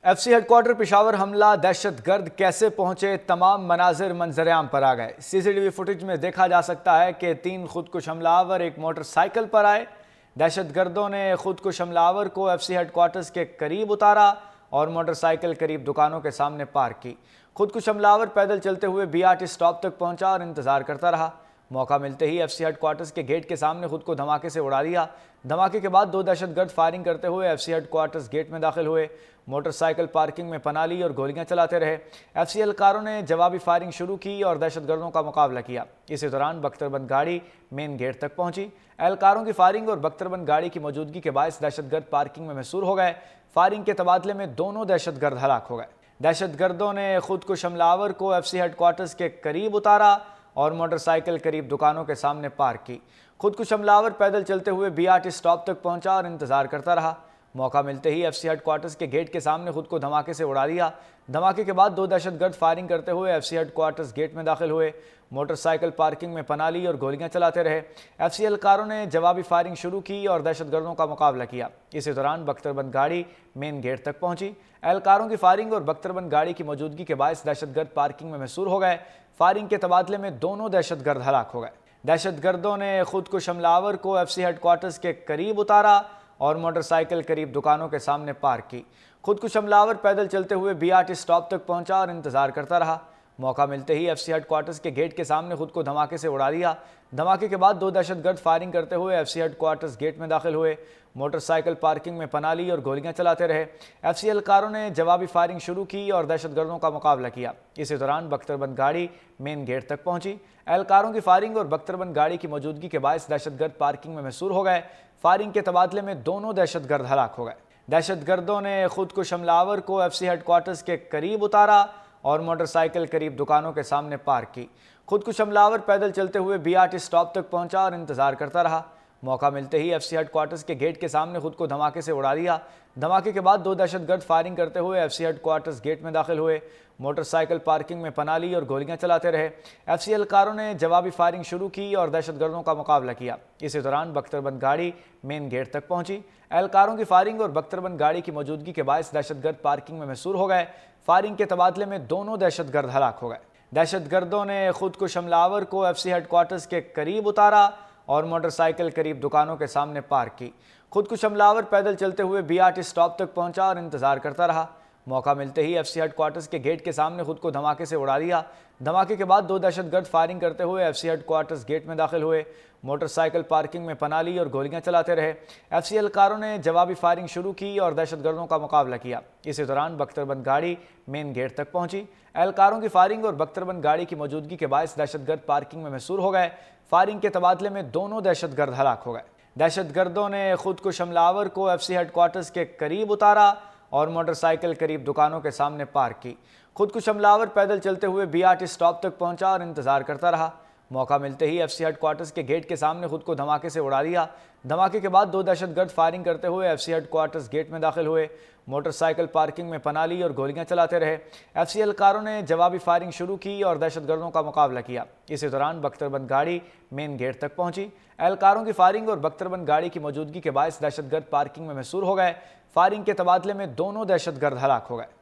F C headquarter Peshawar حملہ دہشت گرد کیسے پہنچے، تمام مناظر منظر عام پر آ گئے۔ سی سی ٹی وی فوٹیج میں دیکھا جا سکتا ہے کہ 3 خودکش حملہ آور ایک موٹر سائیکل پر آئے۔ دہشت گردوں نے خودکش حملہ آور کو ایف سی ہیڈ کوارٹرز کے قریب اتارا اور موٹر سائیکل قریب دکانوں کے سامنے پارک کی۔ خودکش حملہ آور پیدل چلتے ہوئے بی آر ٹی سٹاپ تک پہنچا اور انتظار کرتا رہا۔ موقع ملتے ہی ایف سی ہیڈ کوارٹرز کے گیٹ کے سامنے خود کو دھماکے سے اڑا دیا۔ دھماکے کے بعد 2 دہشت گرد فائرنگ کرتے ہوئے F C headquarters gate میں داخل ہوئے، موٹر سائیکل پارکنگ میں پناہ لی اور گولیاں چلاتے رہے۔ ایف سی اہلکاروں نے جوابی فائرنگ شروع کی اور دہشت گردوں کا مقابلہ کیا۔ اسی دوران بختربند گاڑی مین گیٹ تک پہنچی۔ اہلکاروں کی فائرنگ اور بختربند گاڑی کی موجودگی کے باعث دہشت گرد پارکنگ میں محصور ہو گئے۔ فائرنگ کے تبادلے میں دونوں دہشت گرد ہلاک ہو گئے۔ دہشت گردوں نے خودکش حملہ آور کو ایف سی ہیڈ کوارٹرز کے قریب اتارا اور موٹر سائیکل قریب دکانوں کے سامنے پارک کی۔ خودکش حملہ آور پیدل چلتے ہوئے بی آر ٹی سٹاپ تک پہنچا اور انتظار کرتا رہا۔ موقع ملتے ہی ایف سی ہیڈ کوارٹرز کے گیٹ کے سامنے خود کو دھماکے سے اڑا دیا۔ دھماکے کے بعد 2 دہشت گرد فائرنگ کرتے ہوئے F C headquarters gate میں داخل ہوئے، موٹر سائیکل پارکنگ میں پناہ لی اور گولیاں چلاتے رہے۔ ایف سی اہلکاروں نے جوابی فائرنگ شروع کی اور دہشت گردوں کا مقابلہ کیا۔ اسی دوران بختربند گاڑی مین گیٹ تک پہنچی۔ اہلکاروں کی فائرنگ اور بختربند گاڑی کی موجودگی کے باعث دہشت گرد پارکنگ میں محصور ہو گئے۔ فائرنگ کے تبادلے میں دونوں دہشت گرد ہلاک ہو گئے۔ دہشت گردوں نے خودکش حملہ آور کو ایف سی ہیڈ کوارٹرز کے قریب اتارا اور موٹر سائیکل قریب دکانوں کے سامنے پارک کی۔ خودکش حملہ آور پیدل چلتے ہوئے بی آر ٹی سٹاپ تک پہنچا اور انتظار کرتا رہا۔ موقع ملتے ہی ایف سی ہیڈ کوارٹرز کے گیٹ کے سامنے خود کو دھماکے سے اڑا دیا۔ دھماکے کے بعد 2 دہشت گرد فائرنگ کرتے ہوئے F C headquarters gate میں داخل ہوئے، موٹر سائیکل پارکنگ میں پناہ لی اور گولیاں چلاتے رہے۔ ایف سی اہلکاروں نے جوابی فائرنگ شروع کی اور دہشت گردوں کا مقابلہ کیا۔ اسی دوران بختربند گاڑی مین گیٹ تک پہنچی۔ اہلکاروں کی فائرنگ اور بختربند گاڑی کی موجودگی کے باعث دہشت گرد پارکنگ میں محصور ہو گئے۔ فائرنگ کے تبادلے میں دونوں دہشت گرد ہلاک ہو گئے۔ دہشت گردوں نے خودکش حملہ آور کو ایف سی ہیڈ کوارٹرز کے قریب اتارا اور موٹر سائیکل قریب دکانوں کے سامنے پارک کی۔ خودکش حملہ آور پیدل چلتے ہوئے بی آر ٹی سٹاپ تک پہنچا اور انتظار کرتا رہا۔ موقع ملتے ہی ایف سی ہیڈ کوارٹرز کے گیٹ کے سامنے خود کو دھماکے سے اڑا دیا۔ دھماکے کے بعد 2 دہشت گرد فائرنگ کرتے ہوئے F C headquarters gate میں داخل ہوئے، موٹر سائیکل پارکنگ میں پناہ لی اور گولیاں چلاتے رہے۔ ایف سی اہلکاروں نے جوابی فائرنگ شروع کی اور دہشت گردوں کا مقابلہ کیا۔ اسی دوران بختربند گاڑی مین گیٹ تک پہنچی۔ اہلکاروں کی فائرنگ اور بختربند گاڑی کی موجودگی کے باعث دہشت گرد پارکنگ میں محصور ہو گئے۔ فائرنگ کے تبادلے میں دونوں دہشت گرد ہلاک ہو گئے۔ دہشت گردوں نے خودکش حملہ آور کو ایف سی ہیڈ کوارٹرز کے قریب اتارا اور موٹر سائیکل قریب دکانوں کے سامنے پارک کی۔ خودکش حملہ آور پیدل چلتے ہوئے بی آر ٹی سٹاپ تک پہنچا اور انتظار کرتا رہا۔ موقع ملتے ہی ایف سی ہیڈ کوارٹرز کے گیٹ کے سامنے خود کو دھماکے سے اڑا دیا۔ دھماکے کے بعد 2 دہشت گرد فائرنگ کرتے ہوئے F C headquarters gate میں داخل ہوئے، موٹر سائیکل پارکنگ میں پناہ لی اور گولیاں چلاتے رہے۔ ایف سی اہلکاروں نے جوابی فائرنگ شروع کی اور دہشت گردوں کا مقابلہ کیا۔ اسی دوران بختربند گاڑی مین گیٹ تک پہنچی۔ اہلکاروں کی فائرنگ اور بختربند گاڑی کی موجودگی کے باعث دہشت گرد پارکنگ میں محصور ہو گئے۔ فائرنگ کے تبادلے میں دونوں دہشت گرد ہلاک ہو گئے۔ دہشت گردوں نے خودکش حملہ آور کو ایف سی ہیڈ کوارٹرز کے قریب اتارا اور موٹر سائیکل قریب دکانوں کے سامنے پارک کی۔ خودکش حملہ آور پیدل چلتے ہوئے بی آر ٹی سٹاپ تک پہنچا اور انتظار کرتا رہا۔ موقع ملتے ہی ایف سی ہیڈ کوارٹرز کے گیٹ کے سامنے خود کو دھماکے سے اڑا دیا۔ دھماکے کے بعد 2 دہشت گرد فائرنگ کرتے ہوئے F C headquarters gate میں داخل ہوئے، موٹر سائیکل پارکنگ میں پناہ لی اور گولیاں چلاتے رہے۔ ایف سی اہلکاروں نے جوابی فائرنگ شروع کی اور دہشت گردوں کا مقابلہ کیا۔ اسی دوران بختربند گاڑی مین گیٹ تک پہنچی۔ اہلکاروں کی فائرنگ اور بختربند گاڑی کی موجودگی کے باعث دہشت گرد پارکنگ میں محصور ہو گئے۔ فائرنگ کے تبادلے میں دونوں دہشت گرد ہلاک ہو گئے۔